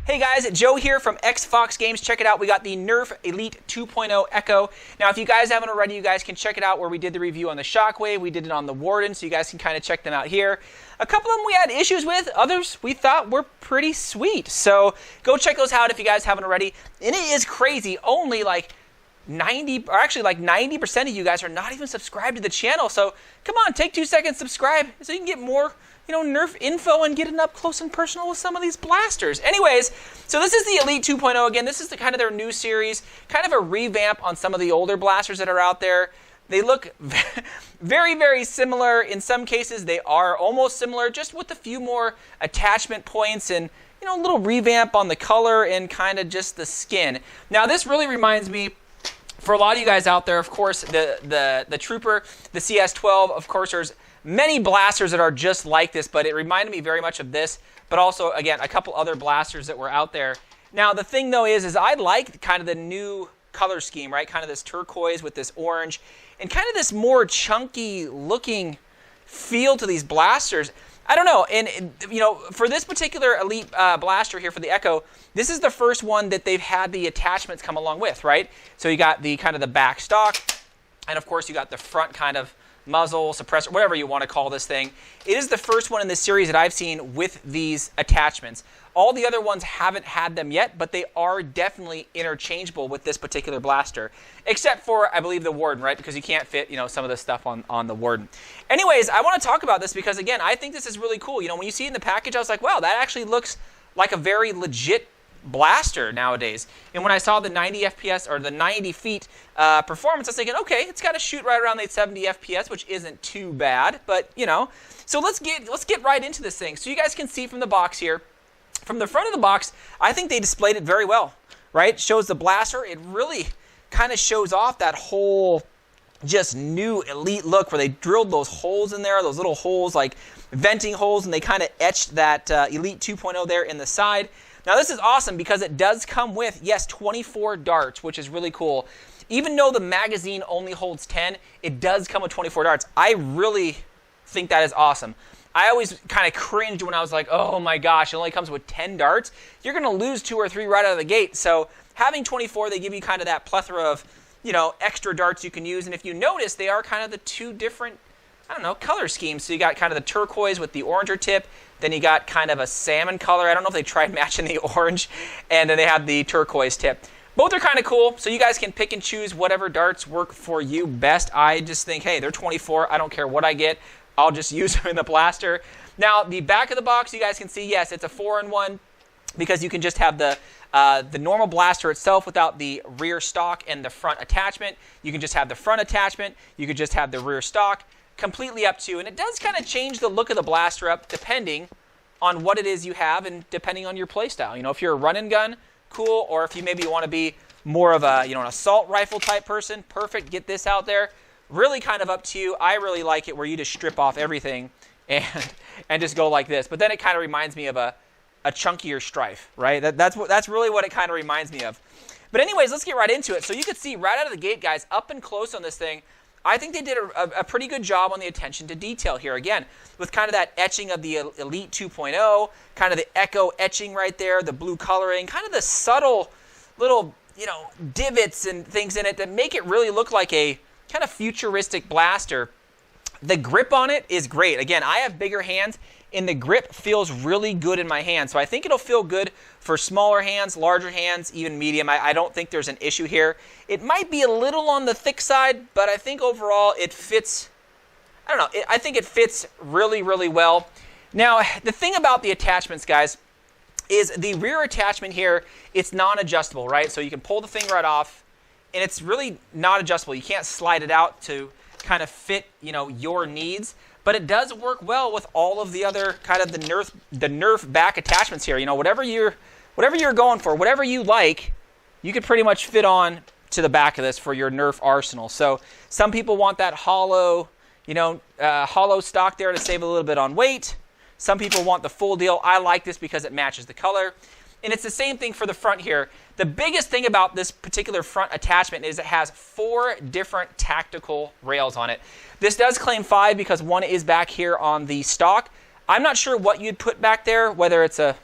Hey guys, Joe here from XFoxGames. Check it out. We got the Nerf Elite 2.0 Echo. Now, if you guys haven't already, you guys can check it out where we did the review on the Shockwave. We did it on the Warden, so you guys can kind of check them out here. A couple of them we had issues with. Others we thought were pretty sweet. So go check those out if you guys haven't already. And it is crazy. Only like 90% of you guys are not even subscribed to the channel. So come on, take 2 seconds, subscribe so you can get more Nerf info and getting up close and personal with some of these blasters. Anyways, so this is the Elite 2.0 again. This is the kind of their new series, kind of a revamp on some of the older blasters that are out there. They look very, very similar. In some cases, they are almost similar, just with a few more attachment points and a little revamp on the color and kind of just the skin. Now, this really reminds me, for a lot of you guys out there, of course, the Trooper, the CS-10, of course, there's many blasters that are just like this, but it reminded me very much of this, but also, again, a couple other blasters that were out there. Now, the thing, though, is I like kind of the new color scheme, right? Kind of this turquoise with this orange, and kind of this more chunky-looking feel to these blasters. I don't know, and for this particular Elite blaster here for the Echo, this is the first one that they've had the attachments come along with, right? So you got the kind of the back stock, and of course you got the front kind of muzzle, suppressor, whatever you want to call this thing. It is the first one in this series that I've seen with these attachments. All the other ones haven't had them yet, but they are definitely interchangeable with this particular blaster, except for, I believe, the Warden, right? Because you can't fit, some of this stuff on the Warden. Anyways, I want to talk about this because, again, I think this is really cool. When you see it in the package, I was like, wow, that actually looks like a very legit blaster nowadays. And when I saw the 90 FPS or the 90 feet performance, I was thinking, okay, it's got to shoot right around the 70 FPS, which isn't too bad, but So let's get right into this thing. So you guys can see from the box here, from the front of the box, I think they displayed it very well, right? It shows the blaster. It really kind of shows off that whole just new Elite look where they drilled those holes in there, those little holes like venting holes, and they kind of etched that Elite 2.0 there in the side. Now, this is awesome because it does come with, yes, 24 darts, which is really cool. Even though the magazine only holds 10, it does come with 24 darts. I really think that is awesome. I always kind of cringed when I was like, oh my gosh, it only comes with 10 darts. You're going to lose 2 or 3 right out of the gate. So having 24, they give you kind of that plethora of, extra darts you can use. And if you notice, they are kind of the 2 different, color schemes. So you got kind of the turquoise with the oranger tip. Then you got kind of a salmon color. I don't know if they tried matching the orange. And then they have the turquoise tip. Both are kind of cool. So you guys can pick and choose whatever darts work for you best. I just think, hey, they're 24. I don't care what I get. I'll just use them in the blaster. Now, the back of the box, you guys can see, yes, it's a 4-in-1 because you can just have the normal blaster itself without the rear stock and the front attachment. You can just have the front attachment. You could just have the rear stock. Completely up to you. And it does kind of change the look of the blaster up depending on what it is you have and depending on your playstyle. If you're a run and gun, cool. Or if you maybe want to be more of a, an assault rifle type person, perfect. Get this out there. Really kind of up to you. I really like it where you just strip off everything and just go like this. But then it kind of reminds me of a chunkier Strife, right? That's really what it kind of reminds me of. But anyways, let's get right into it. So you can see right out of the gate, guys, up and close on this thing, I think they did a pretty good job on the attention to detail here. Again, with kind of that etching of the Elite 2.0, kind of the Echo etching right there, the blue coloring, kind of the subtle little, divots and things in it that make it really look like a kind of futuristic blaster. The grip on it is great. Again, I have bigger hands, and the grip feels really good in my hand. So I think it'll feel good for smaller hands, larger hands, even medium. I don't think there's an issue here. It might be a little on the thick side, but I think overall it fits, I think it fits really, really well. Now, the thing about the attachments, guys, is the rear attachment here, it's non-adjustable, right? So you can pull the thing right off, and it's really not adjustable. You can't slide it out to kind of fit, your needs. But it does work well with all of the other kind of the Nerf back attachments here. Whatever you're going for, whatever you like, you could pretty much fit on to the back of this for your Nerf arsenal. So some people want that hollow, hollow stock there to save a little bit on weight. Some people want the full deal. I like this because it matches the color. And it's the same thing for the front here. The biggest thing about this particular front attachment is it has 4 different tactical rails on it. This does claim 5 because one is back here on the stock. I'm not sure what you'd put back there, whether it's a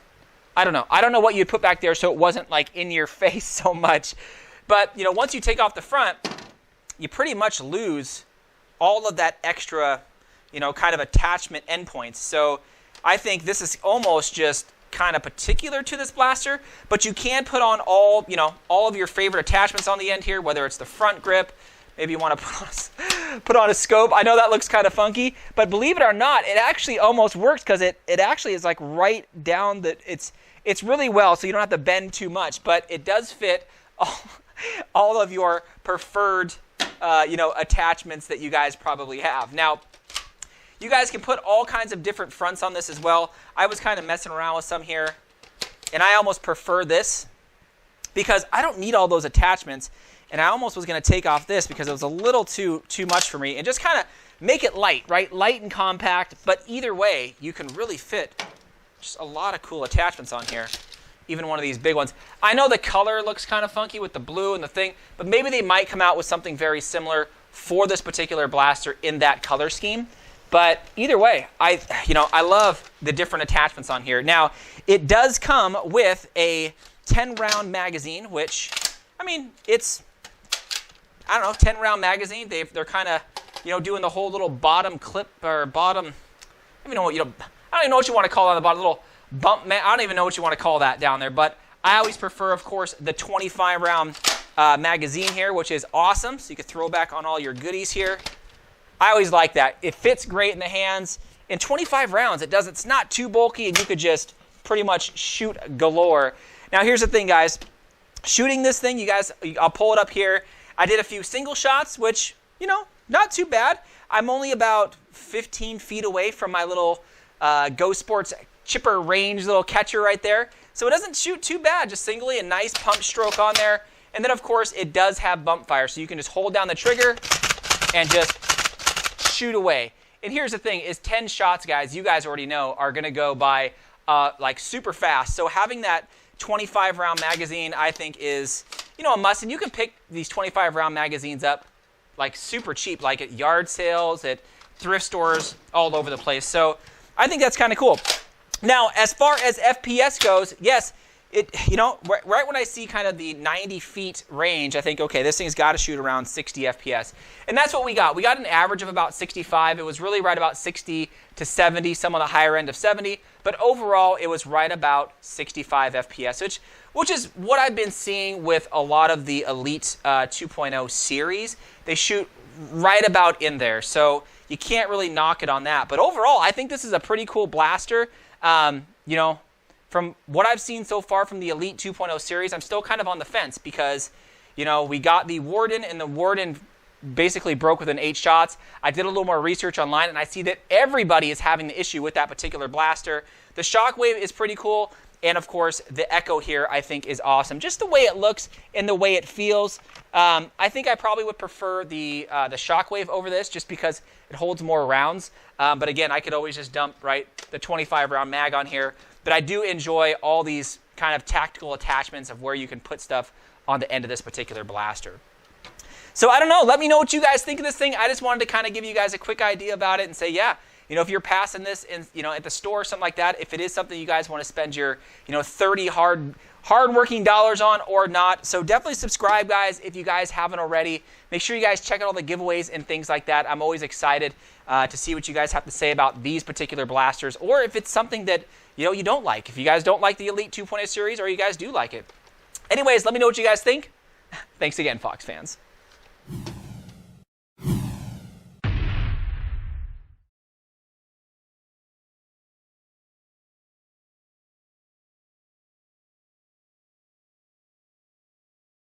I don't know. I don't know what you'd put back there so it wasn't like in your face so much. But, you know, once you take off the front, you pretty much lose all of that extra, you know, kind of attachment endpoints. So I think this is almost just kind of particular to this blaster, but you can put on all, you know, all of your favorite attachments on the end here, whether it's the front grip, maybe you want to put on a scope. I know that looks kind of funky, but believe it or not, it actually almost works because it actually is like right down the, it's really well, so you don't have to bend too much, but it does fit all of your preferred, you know, attachments that you guys probably have. Now, you guys can put all kinds of different fronts on this as well. I was kind of messing around with some here, and I almost prefer this because I don't need all those attachments, and I almost was going to take off this because it was a little too much for me, and just kind of make it light, right? Light and compact, but either way, you can really fit just a lot of cool attachments on here, even one of these big ones. I know the color looks kind of funky with the blue and the thing, but maybe they might come out with something very similar for this particular blaster in that color scheme. But either way, I love the different attachments on here. Now, it does come with a 10-round magazine, which, I mean, it's, I don't know, 10-round magazine. They're kind of, you know, doing the whole little bottom clip or bottom, I don't even know what you want to call it on the bottom, little bump. I don't even know what you want to call that down there. But I always prefer, of course, the 25-round magazine here, which is awesome. So you can throw back on all your goodies here. I always like that. It fits great in the hands. In 25 rounds, it's not too bulky, and you could just pretty much shoot galore. Now, here's the thing, guys. Shooting this thing, you guys, I'll pull it up here. I did a few single shots, which, you know, not too bad. I'm only about 15 feet away from my little Go Sports chipper range little catcher right there. So it doesn't shoot too bad, just singly, a nice pump stroke on there. And then, of course, it does have bump fire, so you can just hold down the trigger and just shoot away. And here's the thing, is 10 shots, guys, you guys already know, are going to go by like super fast. So having that 25-round magazine, I think, is, you know, a must. And you can pick these 25-round magazines up like super cheap, like at yard sales, at thrift stores, all over the place. So I think that's kind of cool. Now, as far as FPS goes, yes, you know, right when I see kind of the 90 feet range, I think, okay, this thing's got to shoot around 60 FPS. And that's what we got. We got an average of about 65. It was really right about 60 to 70, some on the higher end of 70. But overall, it was right about 65 FPS, which is what I've been seeing with a lot of the Elite 2.0 series. They shoot right about in there. So you can't really knock it on that. But overall, I think this is a pretty cool blaster. You know, from what I've seen so far from the Elite 2.0 series, I'm still kind of on the fence because, you know, we got the Warden, and the Warden basically broke within 8 shots. I did a little more research online, and I see that everybody is having the issue with that particular blaster. The Shockwave is pretty cool, and of course, the Echo here I think is awesome. Just the way it looks and the way it feels. I think I probably would prefer the Shockwave over this just because it holds more rounds. But again, I could always just dump, right, the 25-round mag on here. But I do enjoy all these kind of tactical attachments of where you can put stuff on the end of this particular blaster. So I don't know. Let me know what you guys think of this thing. I just wanted to kind of give you guys a quick idea about it and say, yeah, you know, if you're passing this in, you know, at the store or something like that, if it is something you guys want to spend your, you know, 30 hard-working dollars on or not. So definitely subscribe, guys, if you guys haven't already. Make sure you guys check out all the giveaways and things like that. I'm always excited to see what you guys have to say about these particular blasters, or if it's something that, you know, you don't like. If you guys don't like the Elite 2.0 series, or you guys do like it. Anyways, let me know what you guys think. Thanks again, Fox fans.